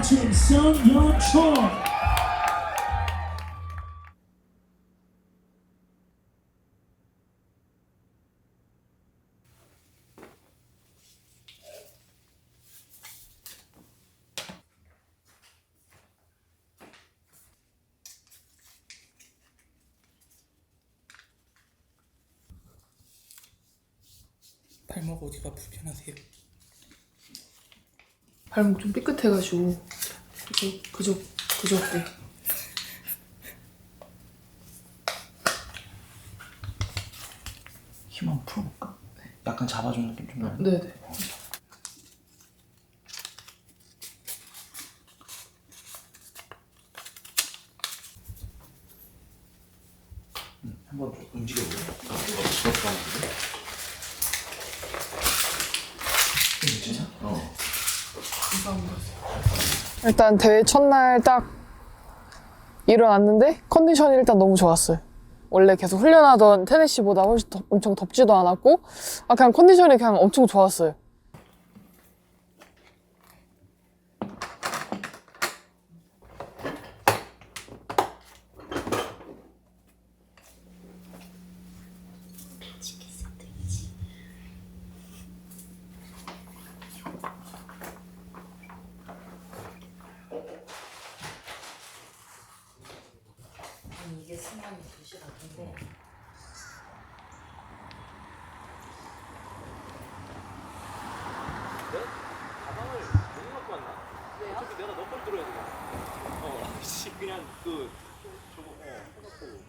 Team Sung-Yeon Choi. 발목 어디가 불편하세요? 발목 좀 삐끗해가지고 그저께 힘 한번 풀어볼까? 약간 잡아주는 느낌 좀 나요? 네네. 한번 좀 움직여볼래요? 그렇게 하는데? 진짜? 일단 대회 첫날 딱 일어났는데 컨디션이 일단 너무 좋았어요. 원래 계속 훈련하던 테네시보다 훨씬 엄청 덥지도 않았고 그냥 컨디션이 그냥 엄청 좋았어요. 이게 수만이 2시간인데 가방을 너무 갖고 왔나? 왜요? 어차피 내가 너 걸 들어야 되잖아. 씨 그냥 저거 해갖고.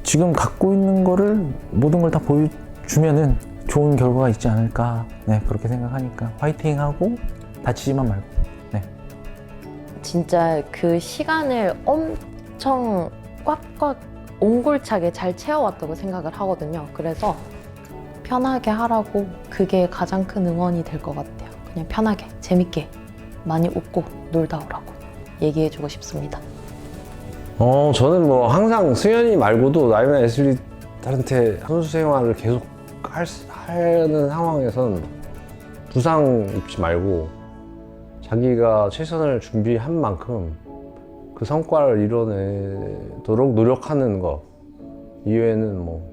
지금 갖고 있는 거를 모든 걸 다 보여주면은 좋은 결과가 있지 않을까, 네, 그렇게 생각하니까 화이팅하고 다치지만 말고. 네. 진짜 그 시간을 엄청 꽉꽉 옹골차게 잘 채워왔다고 생각을 하거든요. 그래서 편하게 하라고, 그게 가장 큰 응원이 될 것 같아요. 그냥 편하게 재밌게 많이 웃고 놀다 오라고 얘기해주고 싶습니다. 저는 뭐 항상 승현이 말고도 나이나 애슬리트한테 선수 생활을 계속 하는 상황에선 부상 입지 말고 자기가 최선을 준비한 만큼 그 성과를 이뤄내도록 노력하는 것 이외에는 뭐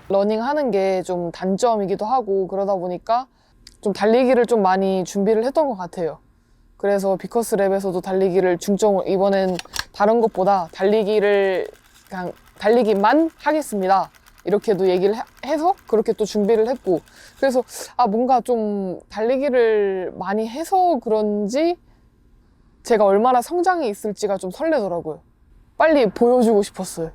러닝 하는 게 좀 단점이기도 하고 그러다 보니까 좀 달리기를 좀 많이 준비를 했던 것 같아요. 그래서 비커스 랩에서도 달리기를 중점을, 이번엔 다른 것보다 달리기를 그냥 달리기만 하겠습니다, 이렇게도 얘기를 해서 그렇게 또 준비를 했고, 그래서 뭔가 좀 달리기를 많이 해서 그런지 제가 얼마나 성장이 있을지가 좀 설레더라고요. 빨리 보여주고 싶었어요.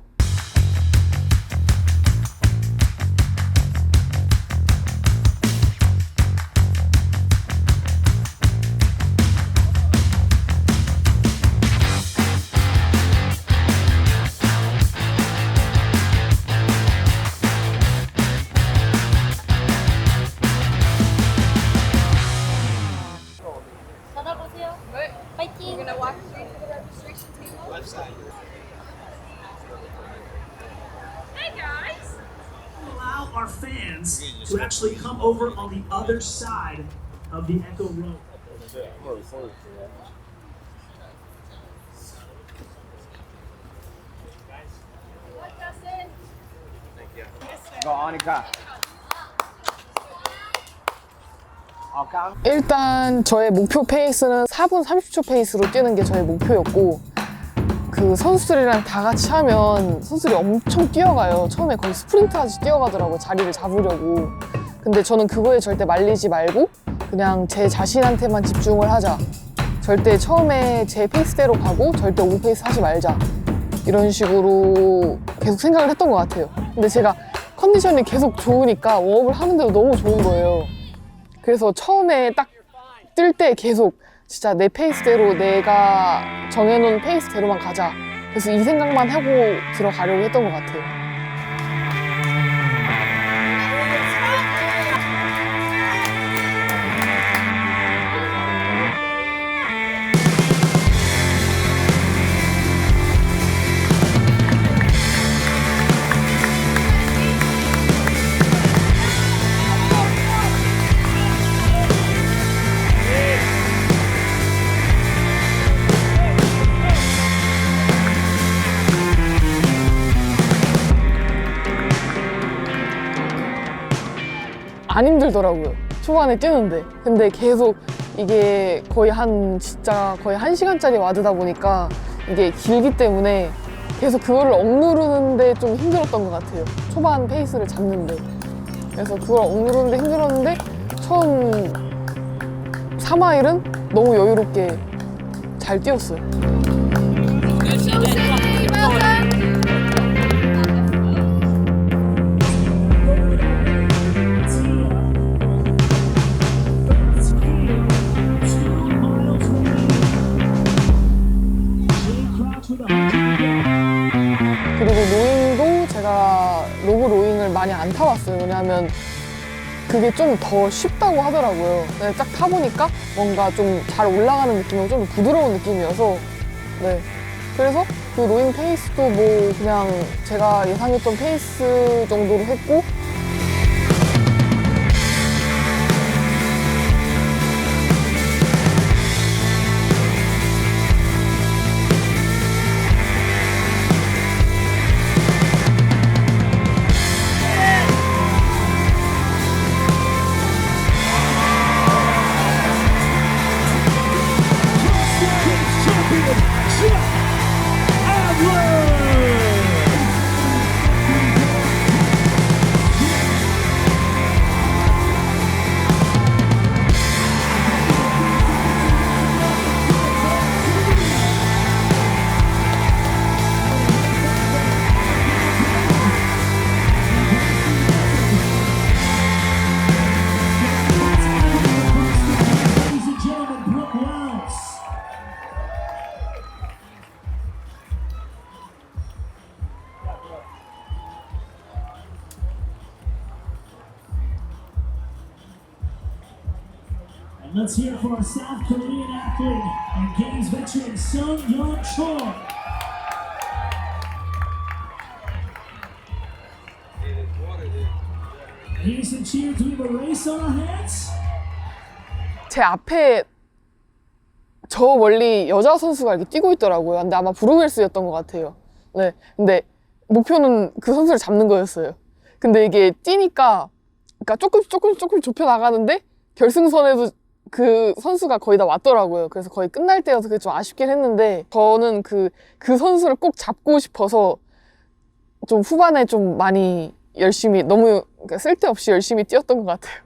찾아보세요. 네. 파이팅! Allow our fans to actually come over on the other side of the Echo Road. 일단 저의 목표 페이스는 4분 30초 페이스로 뛰는 게 저의 목표였고, 그 선수들이랑 다 같이 하면 선수들이 엄청 뛰어가요. 처음에 거의 스프린트 하듯이 뛰어가더라고요, 자리를 잡으려고. 근데 저는 그거에 절대 말리지 말고 그냥 제 자신한테만 집중을 하자, 절대 처음에 제 페이스대로 가고 절대 오버페이스 하지 말자, 이런 식으로 계속 생각을 했던 것 같아요. 근데 제가 컨디션이 계속 좋으니까 웜업을 하는데도 너무 좋은 거예요. 그래서 처음에 딱 뛸 때 계속 진짜 내 페이스대로 내가 정해놓은 페이스대로만 가자. 그래서 이 생각만 하고 들어가려고 했던 것 같아요. 안 힘들더라고요. 초반에 뛰는데. 근데 계속 이게 진짜 거의 1시간짜리 와드다 보니까 이게 길기 때문에 계속 그거를 억누르는데 좀 힘들었던 것 같아요. 초반 페이스를 잡는데. 그래서 그걸 억누르는데 힘들었는데 처음 3마일은 너무 여유롭게 잘 뛰었어요. 그리고 로잉도 제가 로그 로잉을 많이 안 타봤어요. 왜냐하면 그게 좀 더 쉽다고 하더라고요. 근데 딱 타보니까 뭔가 좀 잘 올라가는 느낌이고 좀 부드러운 느낌이어서 네. 그래서 그 로잉 페이스도 뭐 그냥 제가 예상했던 페이스 정도로 했고 And let's hear it for our South Korean athlete and Games veteran Sung Yeon Choi. Here's some cheers. Do we have a race on our hands? 제 앞에 저 멀리 여자 선수가 이렇게 뛰고 있더라고요. 근데 아마 브루멜스였던 것 같아요. 네. 근데 목표는 그 선수를 잡는 거였어요. 근데 이게 뛰니까 그러니까 조금 좁혀 나가는데 결승선에도 그 선수가 거의 다 왔더라고요. 그래서 거의 끝날 때여서 그게 좀 아쉽긴 했는데 저는 그 선수를 꼭 잡고 싶어서 좀 후반에 좀 많이 열심히 너무 그러니까 쓸데없이 열심히 뛰었던 것 같아요.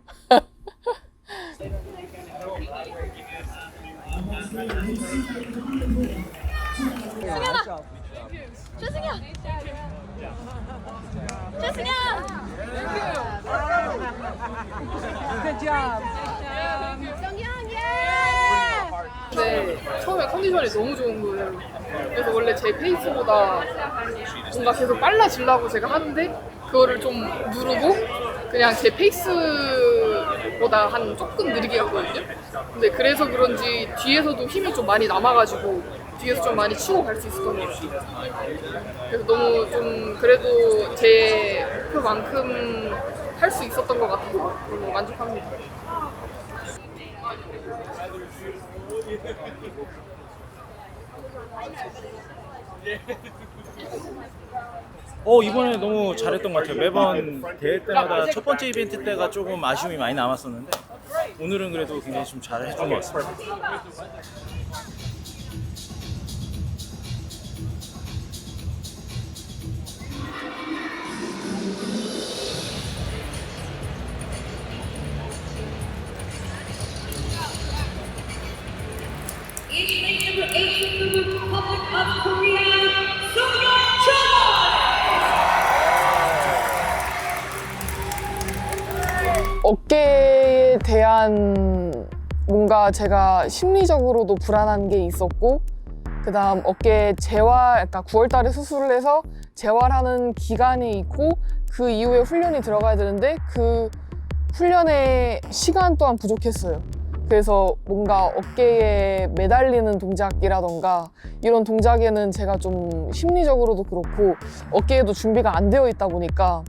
네, 처음에 컨디션이 너무 좋은 거예요. 그래서 원래 제 페이스보다 뭔가 계속 빨라지려고 제가 하는데 그거를 좀 누르고 그냥 제 페이스보다 한 조금 느리게 갔거든요. 근데 그래서 그런지 뒤에서도 힘이 좀 많이 남아가지고 뒤에서 좀 많이 치고 갈 수 있었던 것 같아요. 그래서 너무 좀 그래도 제 목표만큼 할 수 있었던 것 같아서 너무 만족합니다. 이번에 너무 잘했던 것 같아요. 매번 대회 때마다 첫 번째 이벤트 때가 조금 아쉬움이 많이 남았었는데 오늘은 그래도 굉장히 좀 잘 해준 것 같습니다. 어깨에 대한 일단 뭔가 제가 심리적으로도 불안한 게 있었고, 그 다음 어깨 재활, 그러니까 9월 달에 수술을 해서 재활하는 기간이 있고 그 이후에 훈련이 들어가야 되는데 그 훈련의 시간 또한 부족했어요. 그래서 뭔가 어깨에 매달리는 동작이라던가 이런 동작에는 제가 좀 심리적으로도 그렇고 어깨에도 준비가 안 되어 있다 보니까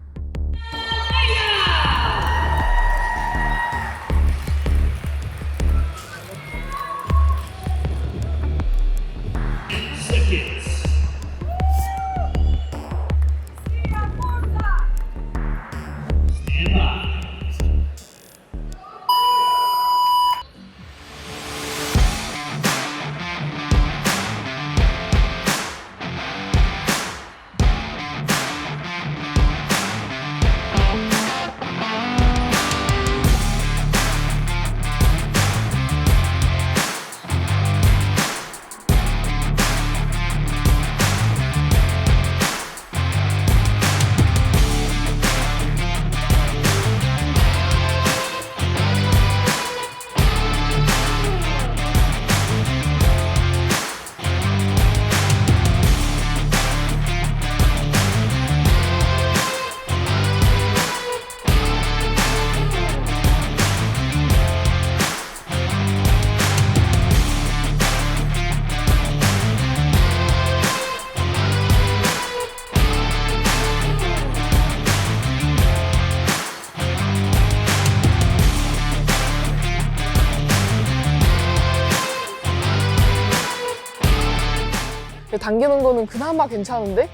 당기는 거는 그나마 괜찮은데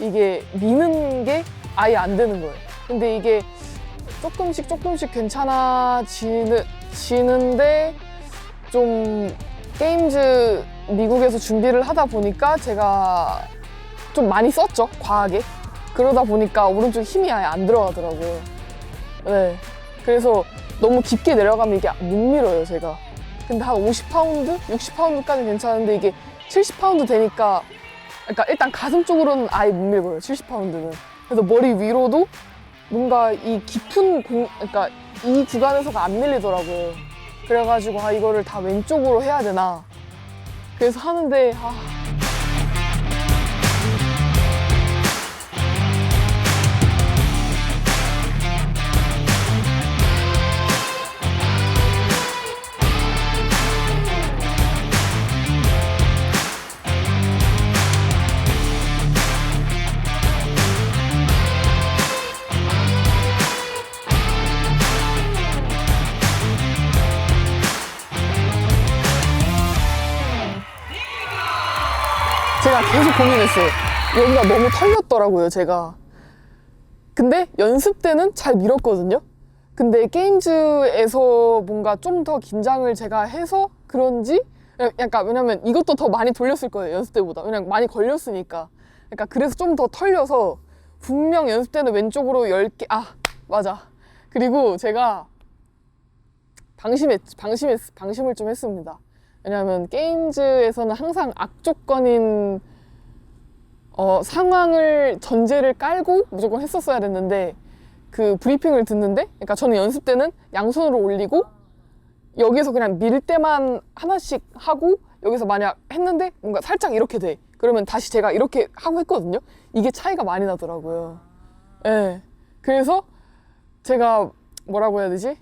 이게 미는 게 아예 안 되는 거예요. 근데 이게 조금씩 괜찮아지는데 좀 게임즈 미국에서 준비를 하다 보니까 제가 좀 많이 썼죠, 과하게. 그러다 보니까 오른쪽 힘이 아예 안 들어가더라고요. 네. 그래서 너무 깊게 내려가면 이게 못 밀어요, 제가. 근데 한 50파운드? 60파운드까지는 괜찮은데 이게 70파운드 되니까 그러니까 일단 가슴 쪽으로는 아예 못 밀어요, 70파운드는. 그래서 머리 위로도 뭔가 이 깊은 그러니까 이 구간에서가 안 밀리더라고요. 그래가지고 이거를 다 왼쪽으로 해야 되나. 그래서 하는데 제가 계속 고민했어요. 여기가 너무 털렸더라고요, 제가. 근데 연습 때는 잘 밀었거든요. 근데 게임즈에서 뭔가 좀 더 긴장을 제가 해서 그런지 약간 왜냐면 이것도 더 많이 돌렸을 거예요, 연습 때보다. 왜냐면 많이 걸렸으니까. 그러니까 그래서 좀 더 털려서 분명 연습 때는 왼쪽으로 10개 맞아. 그리고 제가 방심을 좀 했습니다. 왜냐하면 게임즈에서는 항상 악조건인 상황을 전제를 깔고 무조건 했었어야 됐는데 그 브리핑을 듣는데 그러니까 저는 연습 때는 양손으로 올리고 여기서 그냥 밀 때만 하나씩 하고 여기서 만약 했는데 뭔가 살짝 이렇게 돼. 그러면 다시 제가 이렇게 하고 했거든요. 이게 차이가 많이 나더라고요. 네. 그래서 제가 뭐라고 해야 되지?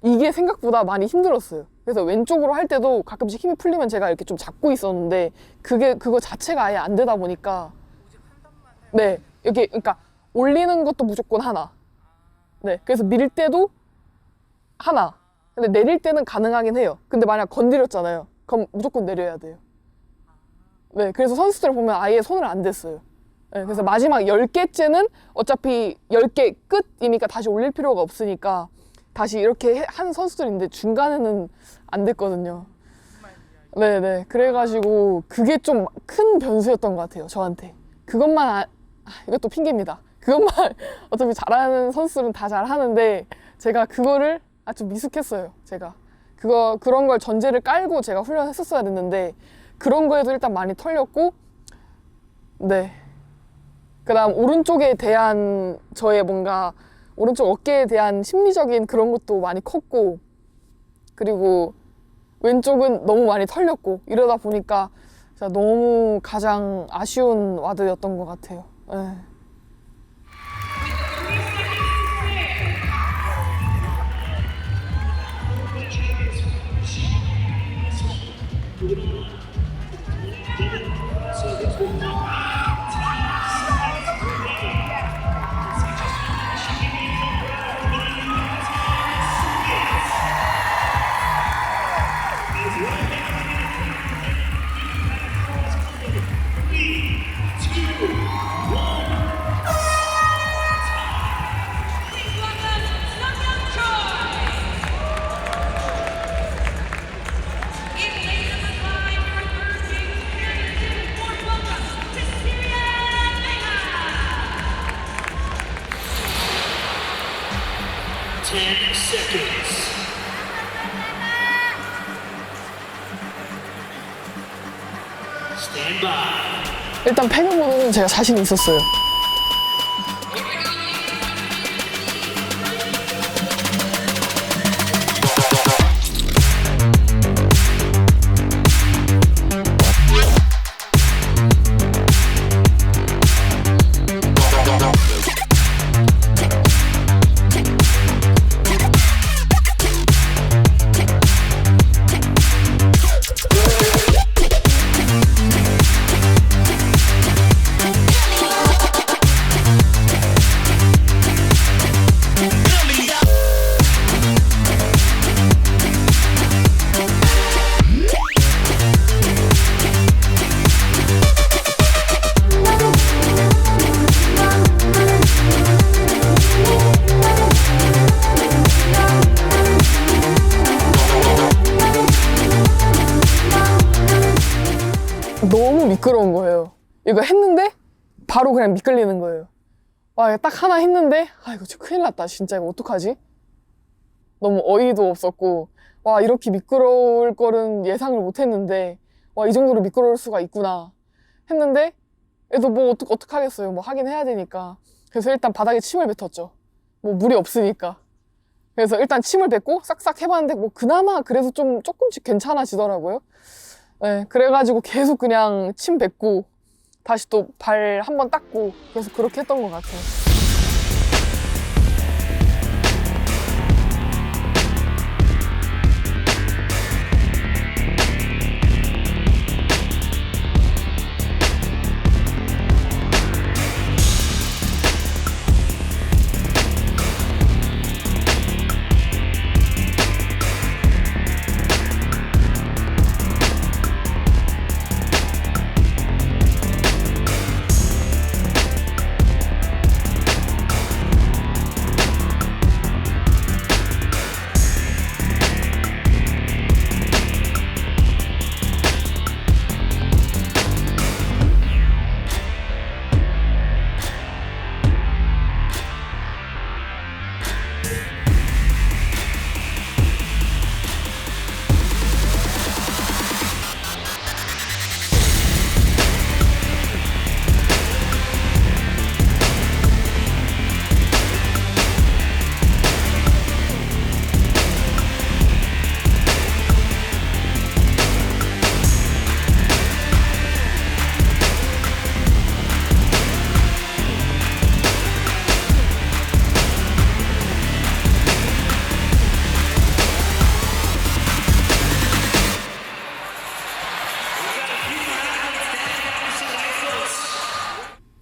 이게 생각보다 많이 힘들었어요. 그래서 왼쪽으로 할 때도 가끔씩 힘이 풀리면 제가 이렇게 좀 잡고 있었는데 그거 자체가 아예 안 되다 보니까 네, 여기 그러니까 올리는 것도 무조건 하나. 네, 그래서 밀 때도 하나. 근데 내릴 때는 가능하긴 해요. 근데 만약 건드렸잖아요. 그럼 무조건 내려야 돼요. 네, 그래서 선수들 보면 아예 손을 안 댔어요. 네, 그래서 마지막 10개째는 어차피 10개 끝이니까 다시 올릴 필요가 없으니까 다시 이렇게 한 선수들인데 중간에는 안 됐거든요. 네네. 그래가지고 그게 좀 큰 변수였던 것 같아요, 저한테. 그것만 이것도 핑계입니다. 그것만 어차피 잘하는 선수들은 다 잘하는데 제가 그거를 좀 미숙했어요, 제가. 그런 걸 전제를 깔고 제가 훈련했었어야 됐는데 그런 거에도 일단 많이 털렸고 네. 그 다음 오른쪽에 대한 저의 뭔가 오른쪽 어깨에 대한 심리적인 그런 것도 많이 컸고 그리고 왼쪽은 너무 많이 털렸고 이러다 보니까 진짜 너무 가장 아쉬운 와드였던 것 같아요. 네. 일단 패그보드는 제가 자신 있었어요. 너무 미끄러운 거예요. 이거 했는데 바로 그냥 미끌리는 거예요. 와, 딱 하나 했는데 아 이거 진짜 큰일 났다. 진짜 이거 어떡하지? 너무 어이도 없었고 와 이렇게 미끄러울 거는 예상을 못 했는데 와 이 정도로 미끄러울 수가 있구나 했는데 그래도 뭐 어떡하겠어요. 뭐 하긴 해야 되니까. 그래서 일단 바닥에 침을 뱉었죠. 뭐 물이 없으니까. 그래서 일단 침을 뱉고 싹싹 해봤는데 뭐 그나마 그래도 좀 조금씩 괜찮아지더라고요. 네, 그래가지고 계속 그냥 침 뱉고 다시 또 발 한번 닦고 계속 그렇게 했던 것 같아요.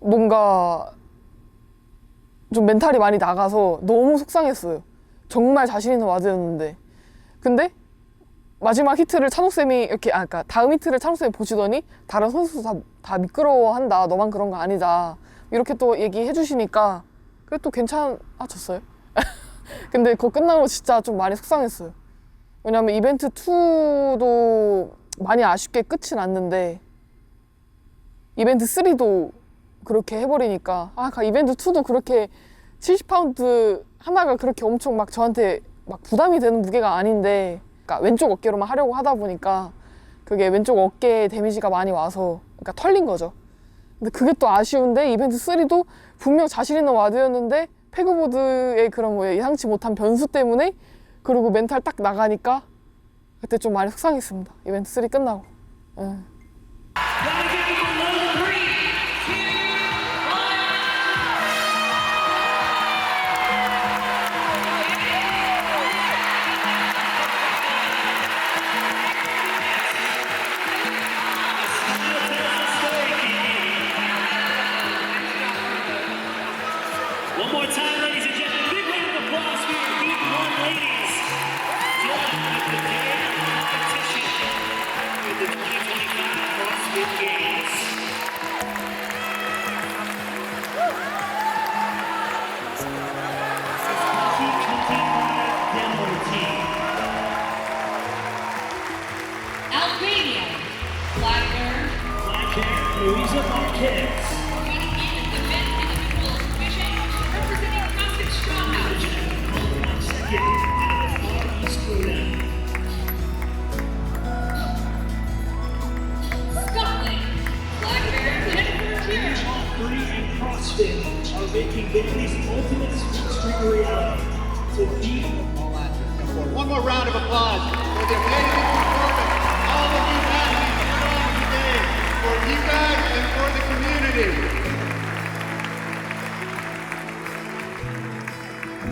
뭔가 좀 멘탈이 많이 나가서 너무 속상했어요. 정말 자신 있는 와드였는데. 근데 마지막 히트를 찬욱쌤이 이렇게 그러니까 다음 히트를 찬욱쌤이 보시더니 다른 선수도 다 미끄러워한다. 너만 그런 거 아니다. 이렇게 또 얘기해 주시니까 그래 또 괜찮아졌어요. 근데 그거 끝나고 진짜 좀 많이 속상했어요. 왜냐면 이벤트 2도 많이 아쉽게 끝이 났는데 이벤트 3도 그렇게 해버리니까 이벤트 2도 그렇게 70파운드 하나가 그렇게 엄청 막 저한테 막 부담이 되는 무게가 아닌데 그러니까 왼쪽 어깨로만 하려고 하다 보니까 그게 왼쪽 어깨에 데미지가 많이 와서 그러니까 털린 거죠. 근데 그게 또 아쉬운데 이벤트 3도 분명 자신 있는 와드였는데 패그보드의 그런 뭐 예상치 못한 변수 때문에 그리고 멘탈 딱 나가니까 그때 좀 많이 속상했습니다. 이벤트 3 끝나고. 예. One more time, ladies and gentlemen. Big round of applause for your Heat 1 ladies. Join with the day of competition with the 2025 CrossFit Games. Heat 25 demo team. Albania, Blackburn, Black hair, Louisa Marquez. competing in the men's individual division, representing CrossFit Stronghouse. Second, out of Far East Florida. Scotland, Blackburn, Jennifer Tierney. Top 3 in CrossFit are making Bailey's ultimate sweet streak a reality. To beat One more round of applause for the amazing performance all of you athletes put on today for you guys and for the community.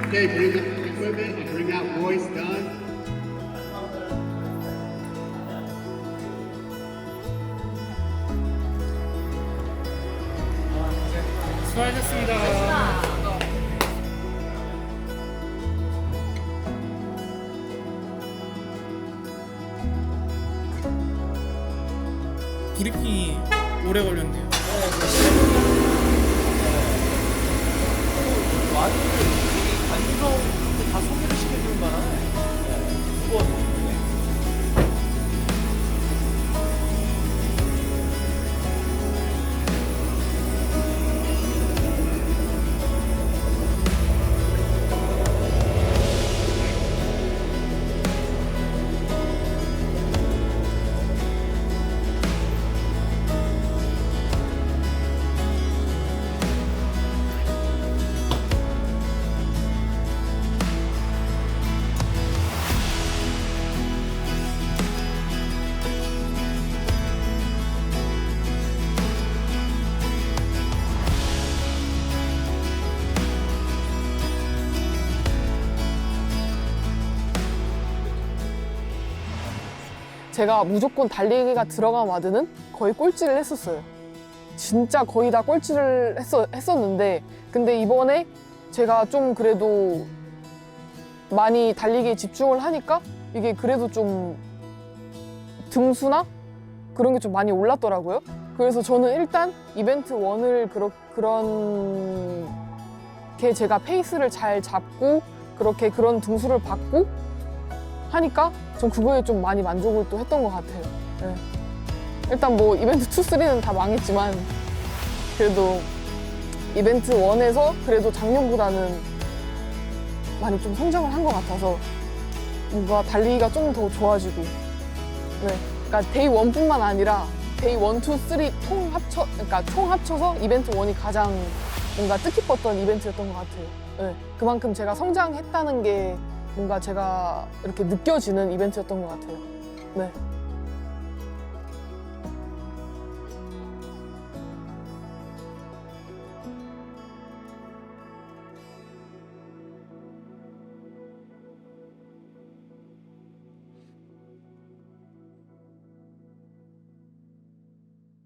Okay, bring up the equipment and bring out Royce Dunn. 브리핑이 오래 걸렸네요. 관중들 다 소개를 시켜주는 바람에 무거워서. 제가 무조건 달리기가 들어간 와드는 거의 꼴찌를 했었어요. 진짜 거의 다 꼴찌를 했었는데 근데 이번에 제가 좀 그래도 많이 달리기에 집중을 하니까 이게 그래도 좀 등수나 그런 게 좀 많이 올랐더라고요. 그래서 저는 일단 이벤트 1을 그런 게 제가 페이스를 잘 잡고 그렇게 그런 등수를 받고 하니까 전 그거에 좀 많이 만족을 또 했던 것 같아요. 네. 일단 뭐 이벤트 2, 3는 다 망했지만 그래도 이벤트 1에서 그래도 작년보다는 많이 좀 성장을 한 것 같아서 뭔가 달리기가 좀 더 좋아지고 네. 그러니까 데이 1뿐만 아니라 데이 1, 2, 3 그러니까 총 합쳐서 이벤트 1이 가장 뭔가 뜻깊었던 이벤트였던 것 같아요. 네. 그만큼 제가 성장했다는 게 뭔가 제가 이렇게 느껴지는 이벤트였던 것 같아요. 네.